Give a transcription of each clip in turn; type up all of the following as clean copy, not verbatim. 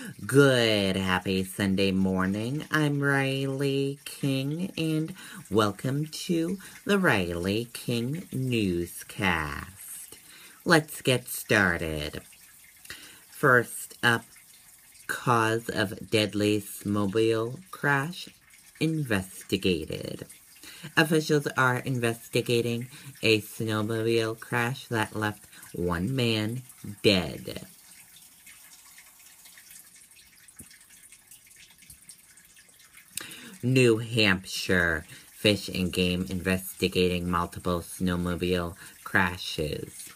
Good, happy Sunday morning. I'm Riley King, and welcome to the Riley King Newscast. Let's get started. First up, cause of deadly snowmobile crash investigated. Officials are investigating a snowmobile crash that left one man dead. New Hampshire Fish and Game investigating multiple snowmobile crashes.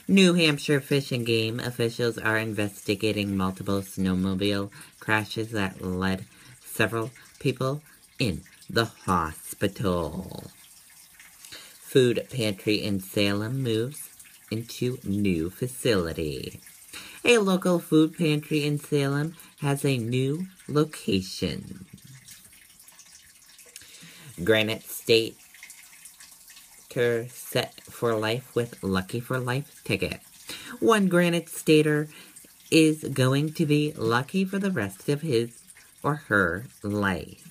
New Hampshire Fish and Game officials are investigating multiple snowmobile crashes that led several people in the hospital. Food pantry in Salem moves into new facility. A local food pantry in Salem has a new location. Granite State set for life with Lucky for Life ticket. One Granite Stater is going to be lucky for the rest of his or her life.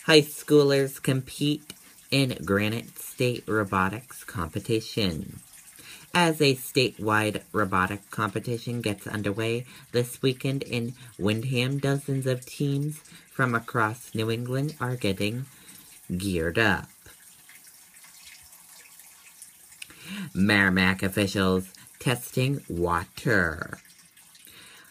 High schoolers compete in Granite State robotics competition. As a statewide robotic competition gets underway this weekend in Windham, dozens of teams from across New England are getting geared up. Merrimack officials testing water.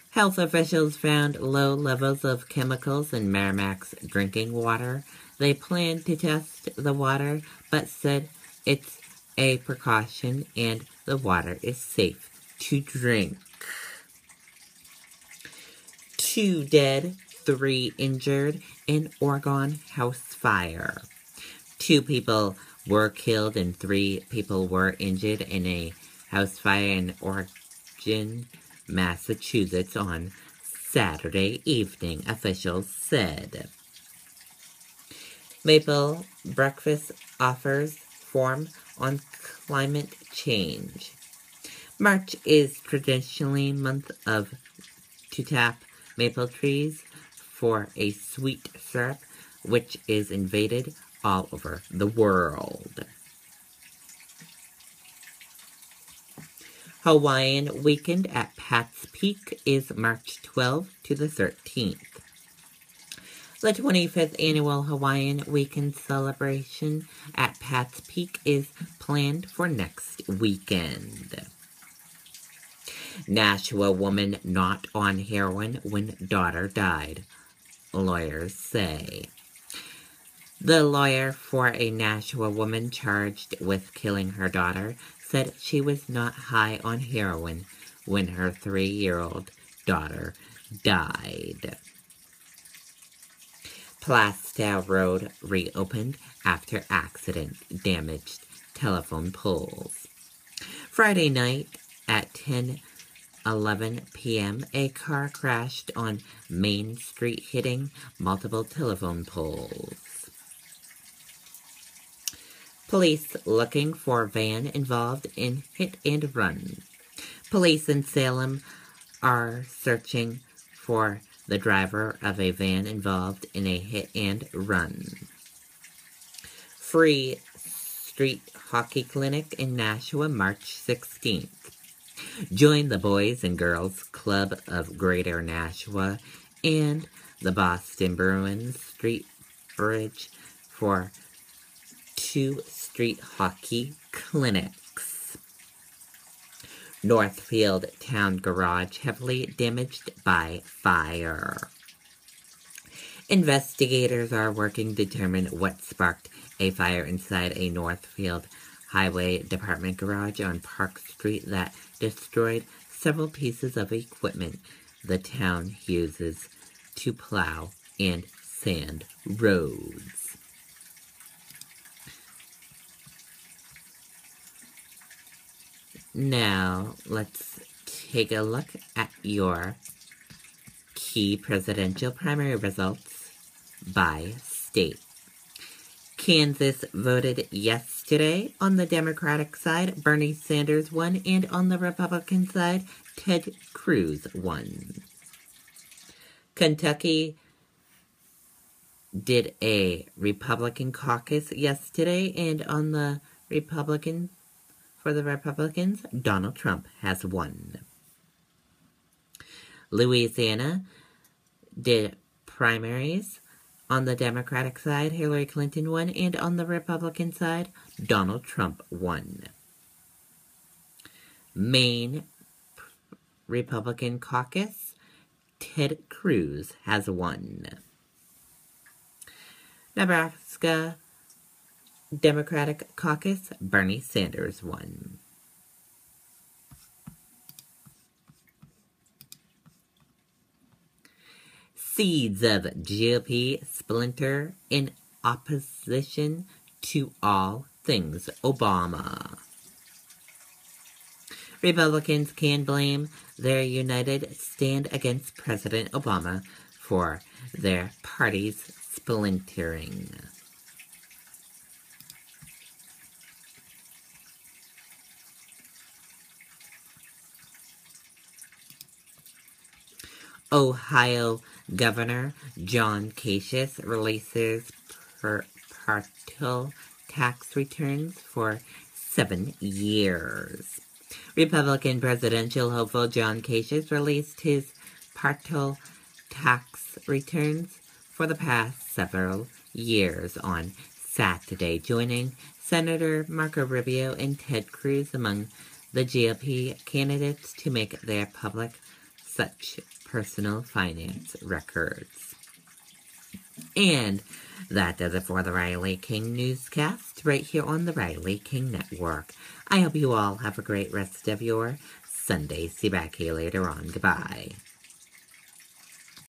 Health officials found low levels of chemicals in Merrimack's drinking water. They plan to test the water, but said it's a precaution and the water is safe to drink. 2 dead, 3 injured in Oregon house fire. 2 people were killed and 3 people were injured in a house fire in Oregon, Massachusetts on Saturday evening, officials said. Maple breakfast offers form on climate change. March is traditionally month to tap maple trees for a sweet syrup, which is invaded all over the world. Hawaiian weekend at Pat's Peak is March 12th to the 13th. The 25th annual Hawaiian weekend celebration at Pat's Peak is planned for next weekend. Nashua woman not on heroin when daughter died, lawyers say. The lawyer for a Nashua woman charged with killing her daughter said she was not high on heroin when her 3-year-old daughter died. Plastow Road reopened after accident damaged telephone poles. Friday night at 10:11 p.m., a car crashed on Main Street, hitting multiple telephone poles. Police looking for van involved in hit and run. Police in Salem are searching for the driver of a van involved in a hit and run. Free street hockey clinic in Nashua, March 16th. Join the Boys and Girls Club of Greater Nashua and the Boston Bruins Street Bridge for 2 street hockey clinics. Northfield Town Garage heavily damaged by fire. Investigators are working to determine what sparked a fire inside a Northfield Highway Department garage on Park Street that destroyed several pieces of equipment the town uses to plow and sand roads. Now, let's take a look at your key presidential primary results by state. Kansas voted yesterday. On the Democratic side, Bernie Sanders won, and on the Republican side, Ted Cruz won. Kentucky did a Republican caucus yesterday, and on the for the Republicans, Donald Trump has won. Louisiana did primaries. On the Democratic side, Hillary Clinton won, and on the Republican side, Donald Trump won. Maine Republican caucus, Ted Cruz has won. Nebraska Democratic caucus, Bernie Sanders won. Seeds of GOP splinter in opposition to all things Obama. Republicans can blame their united stand against President Obama for their party's splintering. Ohio Governor John Kasich releases partial tax returns for 7 years. Republican presidential hopeful John Kasich released his partial tax returns for the past several years on Saturday, joining Senator Marco Rubio and Ted Cruz among the GOP candidates to make their public such personal finance records. And that does it for the Riley King Newscast right here on the Riley King Network. I hope you all have a great rest of your Sunday. See you back here later on. Goodbye.